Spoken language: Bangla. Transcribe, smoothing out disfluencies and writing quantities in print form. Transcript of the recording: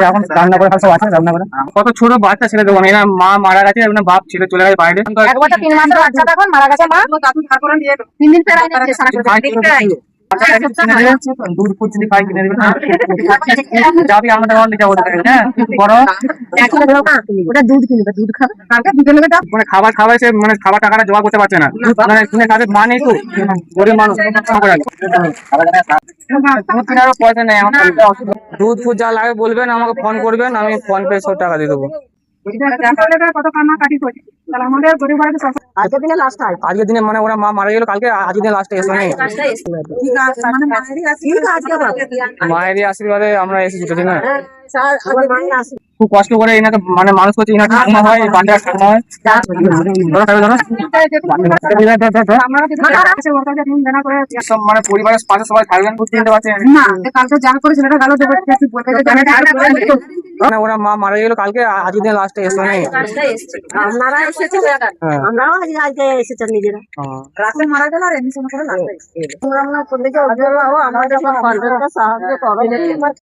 এখন রান্না করে সব আছে রান্না করে। কত ছোট বাচ্চা ছেলে দেখুন, এরা মা মারা গেছে, বাপ ছেলে চলে গেছে বাইরে। একবার 3 মাসের বাচ্চা তখন মারা গেছে মা। 3 দিন পেরাই নিচ্ছে সারা করে। দুধ যদি পাই কিনে দেবে যাবি আমাদের অনলি যাবো বড় ওটা দুধ কিনবে, দুধ খাবে কালকে বিকেলে মানে খাবার সে মানে খাবার টাকাটা জমা করতে পারছে না, মানে কিনে খাবে মা নেই তো, গরিব মানুষ দুধ কেনারও পয়সা নেই। দুধ ফুধ যা লাগে বলবেন, আমাকে ফোন করবেন, আমি ফোন পে 100 টাকা দিয়ে দেবো। কত কান্নাকাটি করছে তাহলে আমাদের গরিব বাড়িতে আজকের দিনে লাস্ট হয়। আজকের দিনে মানে ওরা মা মারা গেল কালকে, আজকের দিনে লাস্টে এসে নেই মায়েরই আশীর্বাদে আমরা এসেছি তো না। খুব কষ্ট করে এনাকে মানে মানুষ করছে, এনাকে ঠাকুমা হয়, বাচ্চা ঠাকুমা হয়। সব মানে পরিবারের পাশে সবাই থাকবেন, বুঝতে পারছেন না কালকে যা করে ছেলেটা গেল মানে ওরা মা মারা গেল কালকে, আজকের দিনে লাস্টে এসে নেই। আপনারা এসেছেন, আমরাও আজকে এসেছেন নিজেরা। রাতে মারা গেল আর এমনি করে আমাদের সাহায্য করবেন।